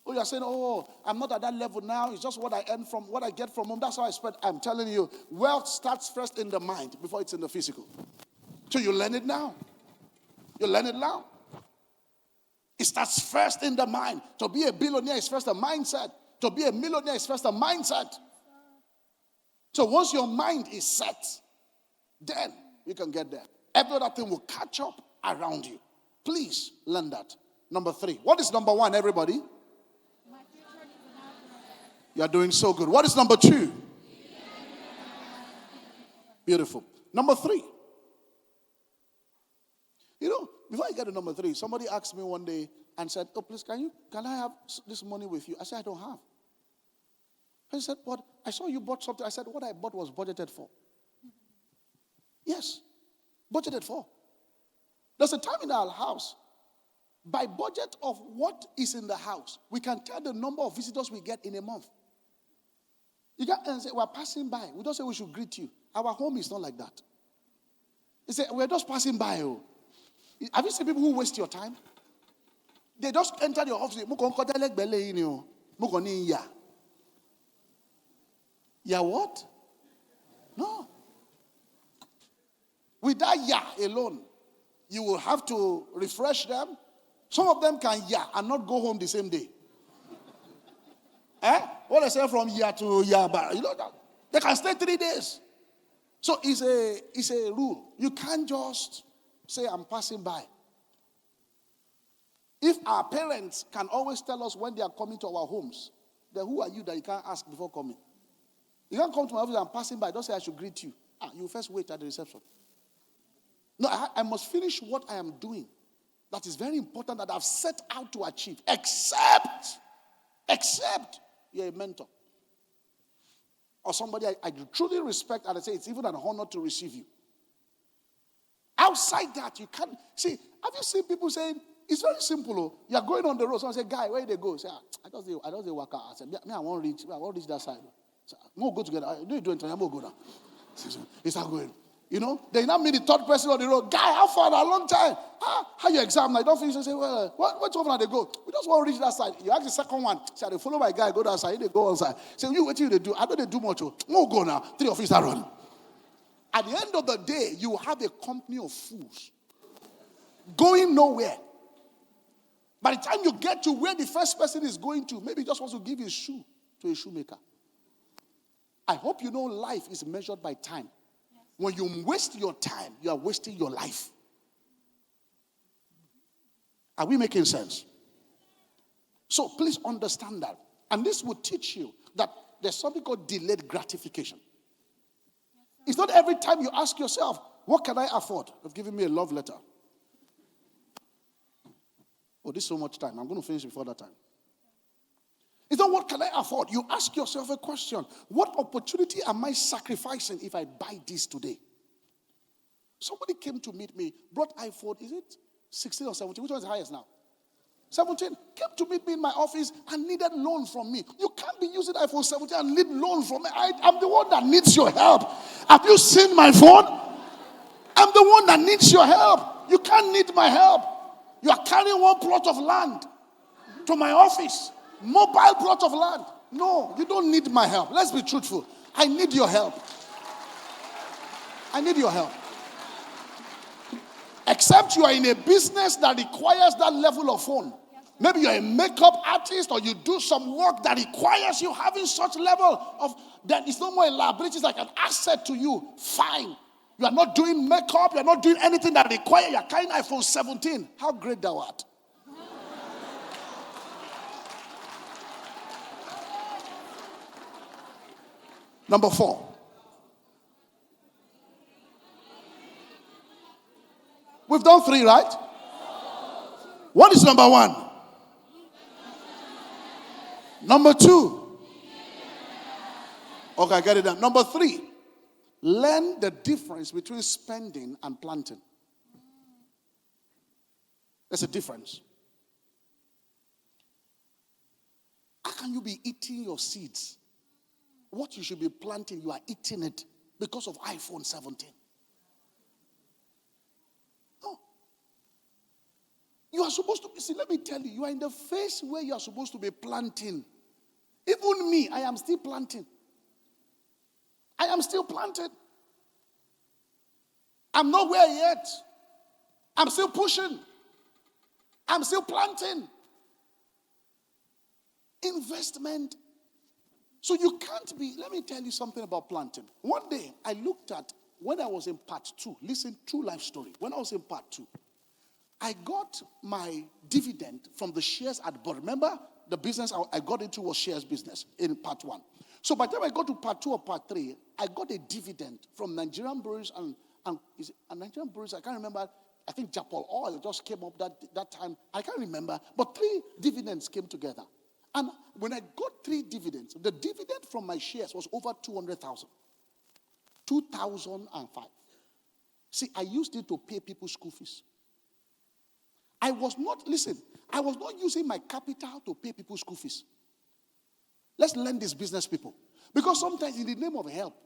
Oh, you're saying, oh, I'm not at that level now. It's just what I earn from, what I get from home. That's how I spend. I'm telling you, wealth starts first in the mind before it's in the physical. So you learn it now. You learn it now. It starts first in the mind. To be a billionaire is first a mindset. To be a millionaire is first a mindset. So once your mind is set, then you can get there. Every other thing will catch up around you. Please learn that. Number 3. What is number 1, everybody? You're doing so good. What is number 2? Beautiful. Number 3. Before I get to number 3, somebody asked me one day and said, oh, please, can I have this money with you? I said, I don't have. I said, but I saw you bought something. I said, what I bought was budgeted for. Yes, budgeted for. There's a time in our house, by budget of what is in the house, we can tell the number of visitors we get in a month. You can't say, we're passing by. We don't say we should greet you. Our home is not like that. They say, we're just passing by. Oh. Have you seen people who waste your time? They just enter your office. Yeah, what? No. With that alone, you will have to refresh them. Some of them can and not go home the same day. What I say from to but they can stay 3 days. So it's a rule. You can't just say, I'm passing by. If our parents can always tell us when they are coming to our homes, then who are you that you can't ask before coming? You can't come to my office and passing by. Don't say I should greet you. You first wait at the reception. No, I must finish what I am doing. That is very important that I've set out to achieve. Except you're a mentor. Or somebody I truly respect, and I say it's even an honor to receive you. Outside that, you can't. See, have you seen people saying, it's very simple. Oh. You're going on the road. Someone say, guy, where they go? Say, I don't work out. I said, I won't reach that side. So, we'll go together. Do you do it? I'm going to go now. It's not going. They now meet the third person on the road. Guy, how far? A long time. How you exam? I don't finish. I say, well, what's over now? They go. We just want to reach that side. You ask the second one. Say, they follow my guy, go that side. They go on side. Say, you, what do they do? I don't they do much. We'll go now. 3 of you start running. At the end of the day, you have a company of fools going nowhere. By the time you get to where the first person is going to, maybe he just wants to give his shoe to a shoemaker. I hope you know life is measured by time. When you waste your time, you are wasting your life. Are we making sense? So please understand that. And this will teach you that there's something called delayed gratification. It's not every time you ask yourself, what can I afford? They've given me a love letter. Oh, this is so much time. I'm going to finish before that time. It's not what can I afford. You ask yourself a question. What opportunity am I sacrificing if I buy this today? Somebody came to meet me, brought iPhone, is it 16 or 17? Which one is the highest now? 17. Came to meet me in my office and needed loan from me. You can't be using iPhone 17 and need loan from me. I'm the one that needs your help. Have you seen my phone? the one that needs your help. You can't need my help. You are carrying one plot of land to my office. Mobile plot of land. No, you don't need my help. Let's be truthful. I need your help. I need your help. Except you are in a business that requires that level of phone. Maybe you're a makeup artist or you do some work that requires you having such level of, that it's no more a liability, it's like an asset to you. Fine. You are not doing makeup, you are not doing anything that requires, you are carrying iPhone 17. How great thou art. Number 4. We've done 3, right? What is number 1? Number 2. Okay, I get it done. Number 3. Learn the difference between spending and planting. There's a difference. How can you be eating your seeds? What you should be planting, you are eating it because of iPhone 17. No. You are supposed to, see, let me tell you, you are in the phase where you are supposed to be planting. Even me, I am still planting. I am still planted. I'm nowhere yet. I'm still pushing. I'm still planting. Investment. So you can't be, let me tell you something about planting. One day, I looked at, when I was in part 2, listen, true life story. When I was in part 2, I got my dividend from the shares at board. Remember, the business I got into was shares business in part 1. So by the time I got to part 2 or part 3, I got a dividend from Nigerian breweries and is it Nigerian breweries? I can't remember. I think Japol Oil just came up that time. I can't remember. But 3 dividends came together. And when I got 3 dividends, the dividend from my shares was over 200,000. 2005. See, I used it to pay people's school fees. I was not using my capital to pay people's school fees. Let's learn this, business people. Because sometimes in the name of help,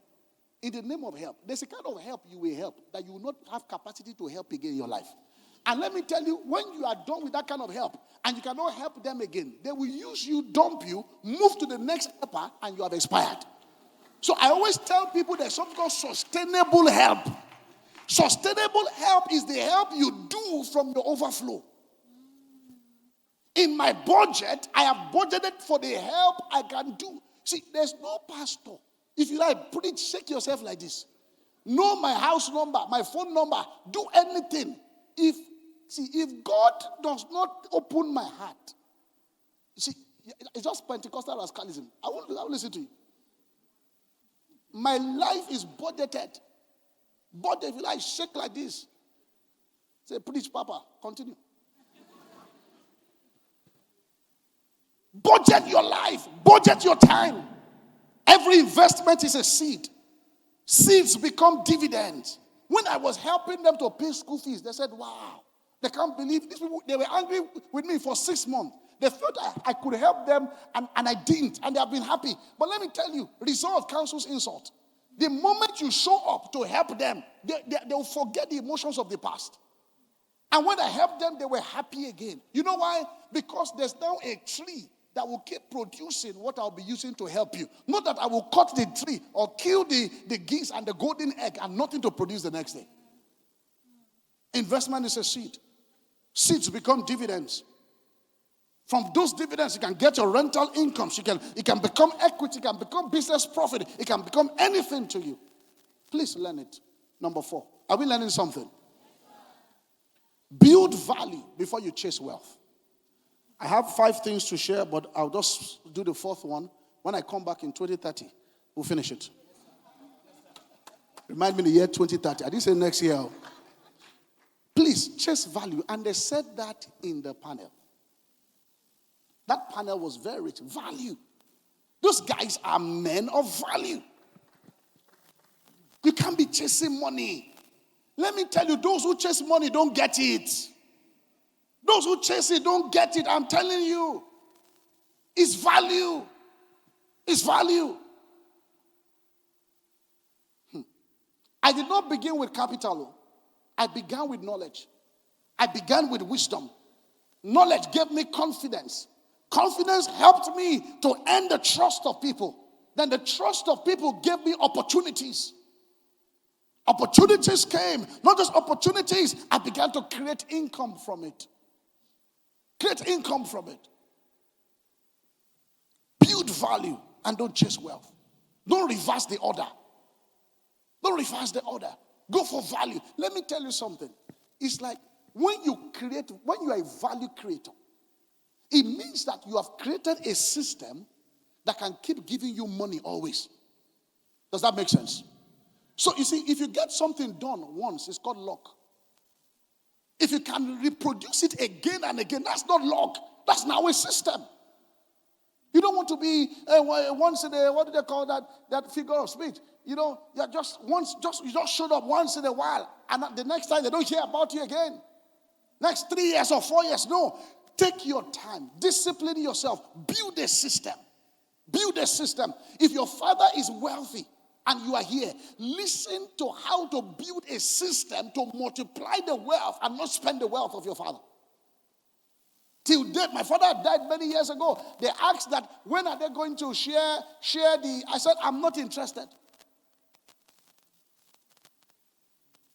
there's a kind of help you will help that you will not have capacity to help again in your life. And let me tell you, when you are done with that kind of help and you cannot help them again, they will use you, dump you, move to the next helper, and you have expired. So I always tell people there's something called sustainable help. Sustainable help is the help you do from your overflow. In my budget, I have budgeted for the help I can do. See, there's no pastor. If you like, put it, shake yourself like this. Know my house number, my phone number, do anything. If God does not open my heart, see, it's just Pentecostal rascalism. I won't listen to you. My life is budgeted. But if you like, shake like this. Say, preach, Papa, continue. Budget your life. Budget your time. Every investment is a seed. Seeds become dividends. When I was helping them to pay school fees, they said, wow, they can't believe these people. They were angry with me for 6 months. They thought I could help them, and I didn't, and they have been happy. But let me tell you, result cancels insult. The moment you show up to help them, they will forget the emotions of the past. And when I helped them, they were happy again. You know why? Because there's now a tree that will keep producing what I'll be using to help you. Not that I will cut the tree or kill the geese and the golden egg and nothing to produce the next day. Investment is a seed. Seeds become dividends. From those dividends, you can get your rental incomes. It can become equity. It can become business profit. It can become anything to you. Please learn it. Number 4. Are we learning something? Build value before you chase wealth. I have 5 things to share, but I'll just do the 4th one. When I come back in 2030, we'll finish it. Remind me the year 2030. I didn't say next year. Please, chase value. And they said that in the panel. That panel was very rich. Value. Those guys are men of value. You can't be chasing money. Let me tell you, those who chase money don't get it. Those who chase it don't get it. I'm telling you. It's value. It's value. I did not begin with capital. I began with knowledge. I began with wisdom. Knowledge gave me confidence. Confidence helped me to earn the trust of people. Then the trust of people gave me opportunities. Opportunities came. Not just opportunities, I began to create income from it. Create income from it. Build value and don't chase wealth. Don't reverse the order. Don't reverse the order. Go for value. Let me tell you something. It's like when you are a value creator, it means that you have created a system that can keep giving you money always. Does that make sense? So you see, if you get something done once, it's called luck. If you can reproduce it again and again, that's not luck. That's now a system. You don't want to be once in a, what do they call that figure of speech? You know, you just showed up once in a while, and the next time they don't hear about you again. Next 3 years or 4 years, no. Take your time, discipline yourself, build a system. Build a system. If your father is wealthy and you are here, listen to how to build a system to multiply the wealth and not spend the wealth of your father. Till date, my father died many years ago. They asked that when are they going to share the, I said, I'm not interested.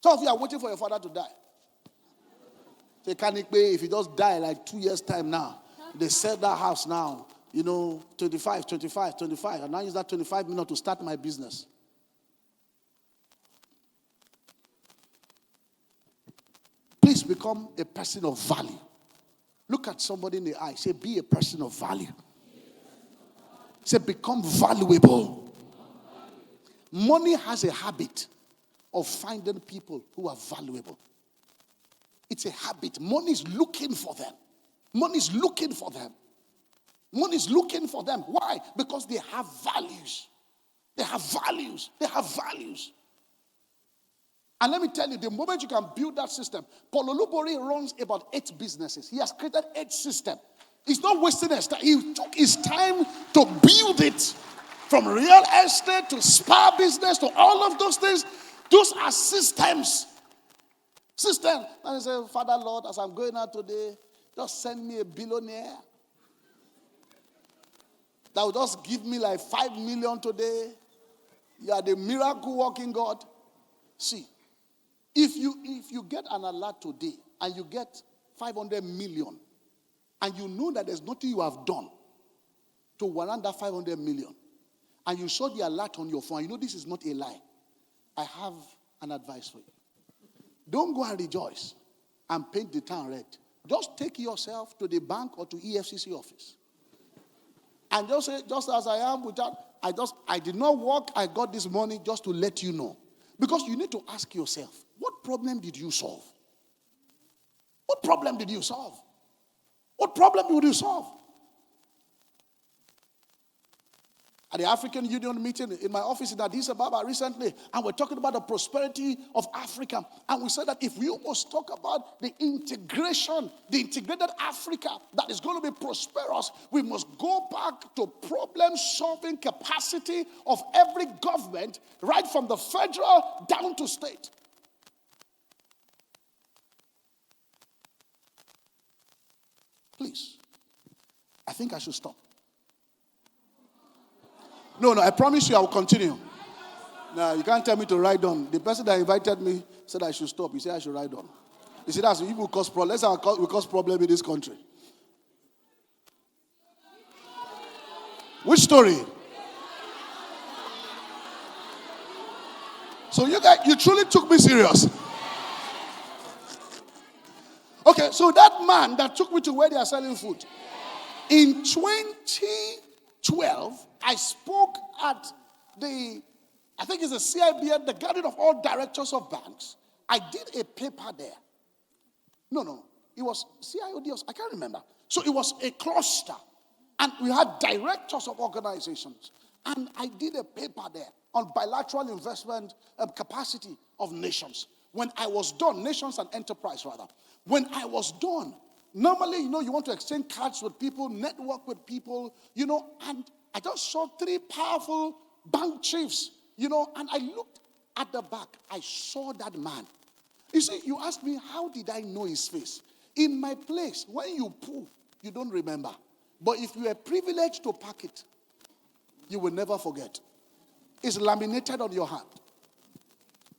Some of you are waiting for your father to die. Say, if he just die like 2 years' time now, they sell that house now, 25, and now use that 25 million to start my business. Please become a person of value. Look at somebody in the eye. Say, be a person of value. Say, become valuable. Money has a habit of finding people who are valuable. It's a habit. Money is looking for them. Money is looking for them. Money is looking for them. Why? Because they have values. They have values. They have values. And let me tell you, the moment you can build that system, Paul Olubori runs about 8 businesses. He has created 8 systems. He's not wasting his time. He took his time to build it. From real estate to spa business to all of those things. Those are systems. System. And I say, Father Lord, as I'm going out today, just send me a billionaire that will just give me like 5 million today. You are the miracle working God. See, if you get an alert today and you get 500 million and you know that there's nothing you have done to warrant that 500 million and you saw the alert on your phone, you know this is not a lie. I have an advice for you. Don't go and rejoice and paint the town red. Just take yourself to the bank or to EFCC office. And just say, just as I am without, I did not work, I got this money just to let you know. Because you need to ask yourself, what problem did you solve? What problem did you solve? What problem would you solve? At the African Union meeting in my office in Addis Ababa recently, and we're talking about the prosperity of Africa. And we said that if we must talk about the integration, the integrated Africa that is going to be prosperous, we must go back to problem-solving capacity of every government, right from the federal down to state. Please, I think I should stop. No, I promise you I will continue. No, you can't tell me to write on. The person that invited me said I should stop. He said I should write on. He said that's you will cause problem. Let's say we cause problem in this country. Which story? So you truly took me serious. Okay, so that man that took me to where they are selling food. In 2012, I spoke at I think it's the CIBN, the Gathering of all Directors of Banks. I did a paper there. No. It was CIOD, I can't remember. So it was a cluster. And we had directors of organizations. And I did a paper there on bilateral investment capacity of nations. When I was done, nations and enterprise rather. When I was done, normally, you want to exchange cards with people, network with people, and I just saw 3 powerful bank chiefs, and I looked at the back. I saw that man. You see, you ask me, how did I know his face? In my place, when you pull, you don't remember. But if you are privileged to pack it, you will never forget. It's laminated on your hand.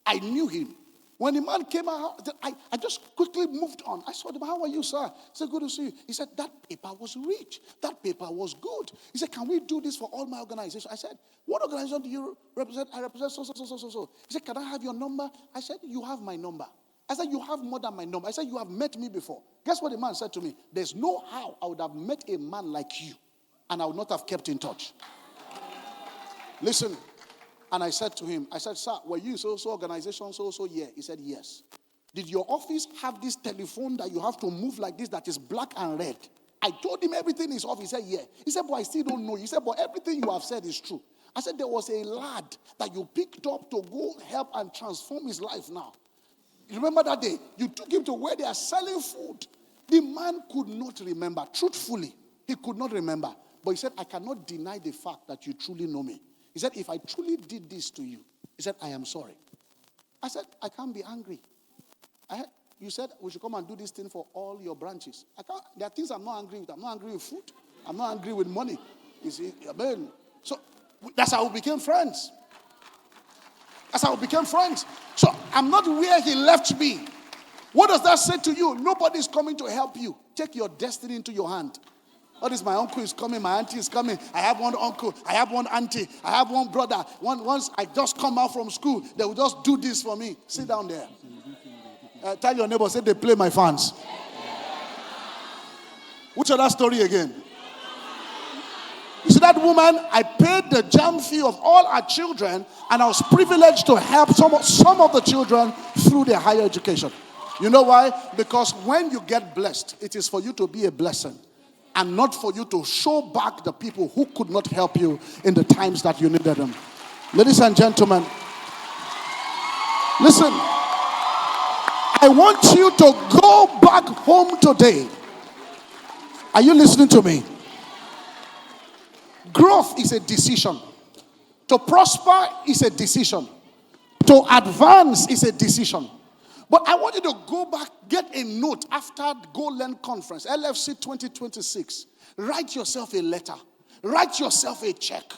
I knew him. When the man came out, I just quickly moved on. I saw him. How are you, sir? I said, good to see you. He said, that paper was rich. That paper was good. He said, can we do this for all my organizations? I said, what organization do you represent? I represent so. He said, can I have your number? I said, you have my number. I said, you have more than my number. I said, you have met me before. Guess what the man said to me? There's no how I would have met a man like you, and I would not have kept in touch. Listen. And I said to him, I said, sir, were you so organization, so? Yeah. He said, yes. Did your office have this telephone that you have to move like this that is black and red? I told him everything is off. He said, yeah. He said, but I still don't know. He said, but everything you have said is true. I said, there was a lad that you picked up to go help and transform his life now. You remember that day? You took him to where they are selling food. The man could not remember. Truthfully, he could not remember. But he said, I cannot deny the fact that you truly know me. He said, if I truly did this to you, he said, I am sorry. I said, I can't be angry. You said we should come and do this thing for all your branches. There are things I'm not angry with. I'm not angry with food. I'm not angry with money. You see, so that's how we became friends. So I'm not where he left me. What does that say to you? Nobody is coming to help you. Take your destiny into your hand. What is my uncle is coming, my auntie is coming. I have one uncle, I have one auntie, I have one brother. Once I just come out from school, they will just do this for me. Sit down there. Tell your neighbor, say they play my fans. Which other story again? You see that woman, I paid the jam fee of all our children, and I was privileged to help some of the children through their higher education. You know why? Because when you get blessed, it is for you to be a blessing, and not for you to show back the people who could not help you in the times that you needed them. Ladies and gentlemen, listen. I want you to go back home today. Are you listening to me? Growth is a decision. To prosper is a decision. To advance is a decision. But I want you to go back, get a note after the Go Learn Conference, LFC 2026. Write yourself a letter. Write yourself a check.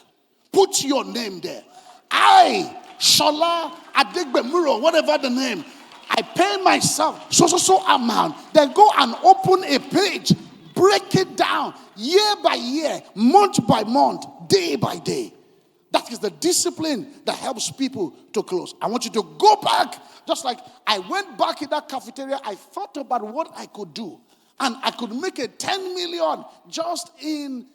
Put your name there. I, Shola Adegbemuro, whatever the name, I pay myself so amount. Then go and open a page. Break it down year by year, month by month, day by day. That is the discipline that helps people to close. I want you to go back. Just like I went back in that cafeteria, I thought about what I could do. And I could make a 10 million just in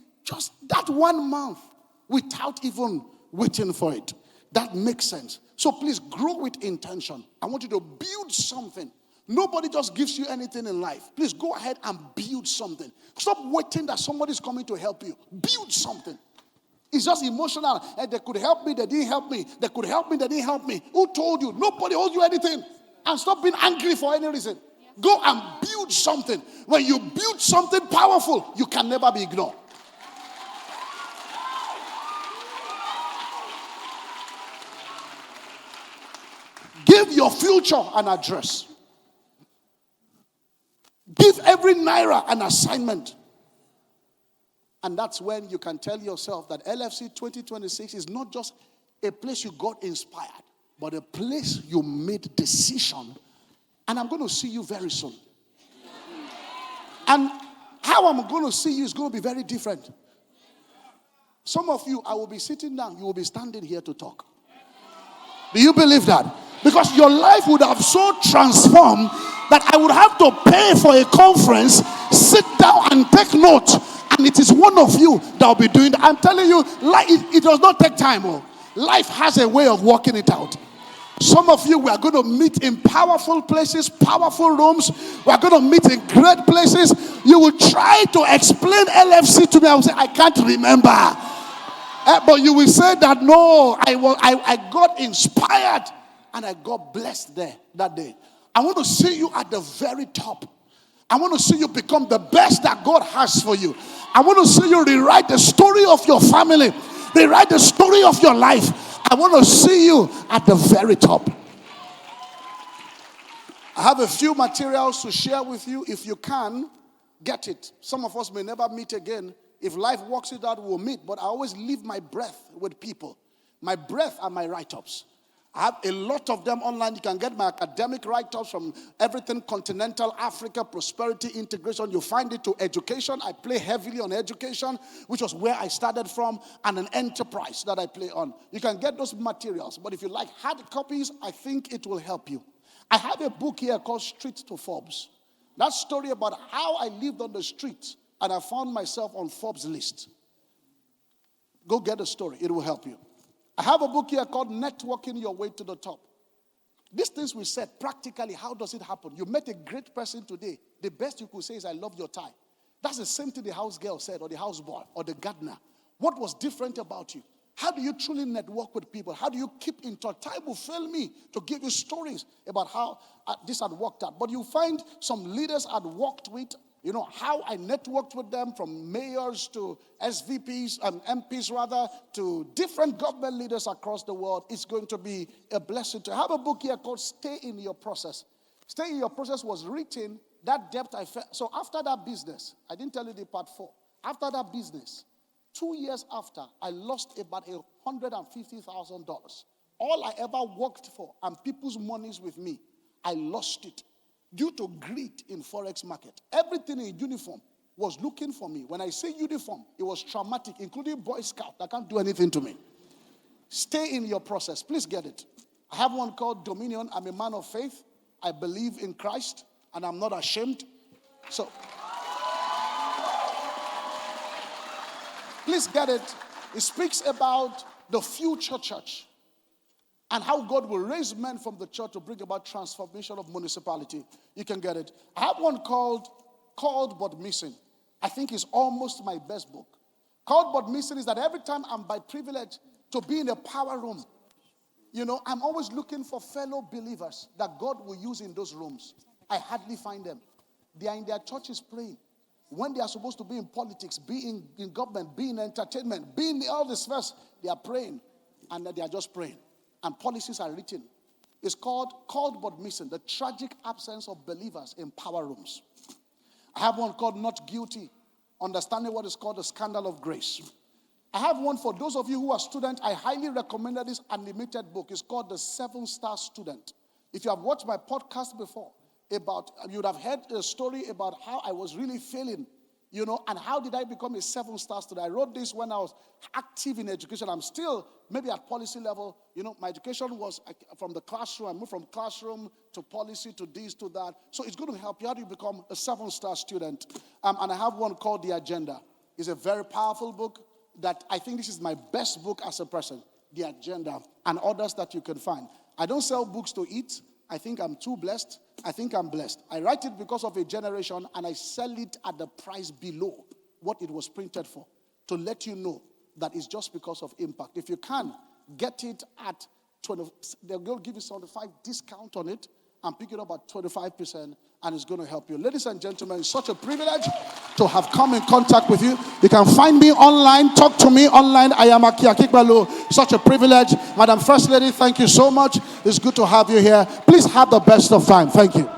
that 1 month without even waiting for it. That makes sense. So please grow with intention. I want you to build something. Nobody just gives you anything in life. Please go ahead and build something. Stop waiting that somebody's coming to help you. Build something. It's just emotional. And they could help me, they didn't help me. They could help me, they didn't help me. Who told you? Nobody owes you anything. And stop being angry for any reason. Go and build something. When you build something powerful, you can never be ignored. Give your future an address. Give every naira an assignment. And that's when you can tell yourself that LFC 2026 is not just a place you got inspired, but a place you made decision. And I'm going to see you very soon. And how I'm going to see you is going to be very different. Some of you, I will be sitting down, you will be standing here to talk. Do you believe that? Because your life would have so transformed that I would have to pay for a conference, sit down and take note. And it is one of you that will be doing that. I'm telling you, it does not take time. Life has a way of working it out. Some of you, we are going to meet in powerful places, powerful rooms. We are going to meet in great places. You will try to explain LFC to me. I will say, I can't remember. But you will say that, no, I got inspired and I got blessed there that day. I want to see you at the very top. I want to see you become the best that God has for you. I want to see you rewrite the story of your family. Rewrite the story of your life. I want to see you at the very top. I have a few materials to share with you. If you can, get it. Some of us may never meet again. If life works it out, we'll meet. But I always leave my breath with people. My breath are my write-ups. I have a lot of them online. You can get my academic write-ups from everything continental Africa, prosperity, integration. You find it to education. I play heavily on education, which was where I started from, and an enterprise that I play on. You can get those materials. But if you like hard copies, I think it will help you. I have a book here called Street to Forbes. That story about how I lived on the street and I found myself on Forbes' list. Go get the story. It will help you. I have a book here called Networking Your Way to the Top. These things we said, practically, how does it happen? You met a great person today. The best you could say is, I love your tie. That's the same thing the house girl said, or the house boy, or the gardener. What was different about you? How do you truly network with people? How do you keep in touch? Time will fail me to give you stories about how this had worked out. But you find some leaders I'd worked with, how I networked with them, from mayors to SVPs, MPs rather, to different government leaders across the world. It's going to be a blessing to have a book here called Stay in Your Process. Stay in Your Process was written, that depth I felt. So after that business, I didn't tell you the part 4. After that business, 2 years after, I lost about $150,000. All I ever worked for and people's monies with me, I lost it. Due to greed in forex market. Everything in uniform was looking for me. When I say uniform, it was traumatic, including Boy Scout. That can't do anything to me. Stay in your process. Please get it. I have one called Dominion. I'm a man of faith. I believe in Christ, and I'm not ashamed. So, please get it. It speaks about the future church and how God will raise men from the church to bring about transformation of municipality. You can get it. I have one called But Missing. I think it's almost my best book. Called But Missing is that every time I'm by privilege to be in a power room, I'm always looking for fellow believers that God will use in those rooms. I hardly find them. They are in their churches praying. When they are supposed to be in politics, be in government, be in entertainment, be in all this first, they are praying. And they are just praying. And policies are written. It's called But Missing, the tragic absence of believers in power rooms. I have one called Not Guilty, understanding what is called the scandal of grace. I have one for those of you who are students. I highly recommend this animated book. It's called The 7-Star Student. If you have watched my podcast before, you would have heard a story about how I was really failing, and how did I become a 7-star student. I wrote this when I was active in education. I'm still maybe at policy level. My education was from the classroom. I moved from classroom to policy to this to that. So it's going to help you. How do you become a 7-star student? And I have one called The Agenda. It's a very powerful book that I think this is my best book as a person. The Agenda, and others that you can find. I don't sell books to eat. I think I'm too blessed. I think I'm blessed. I write it because of a generation, and I sell it at the price below what it was printed for, to let you know that it's just because of impact. If you can, get it at 20, they're going to give you 75 discount on it, and pick it up at 25%, and it's going to help you. Ladies and gentlemen, it's such a privilege to have come in contact with you. You can find me online, talk to me online. I am Akin Akinpelu. Such a privilege. Madam First Lady, thank you so much. It's good to have you here. Please have the best of time. Thank you.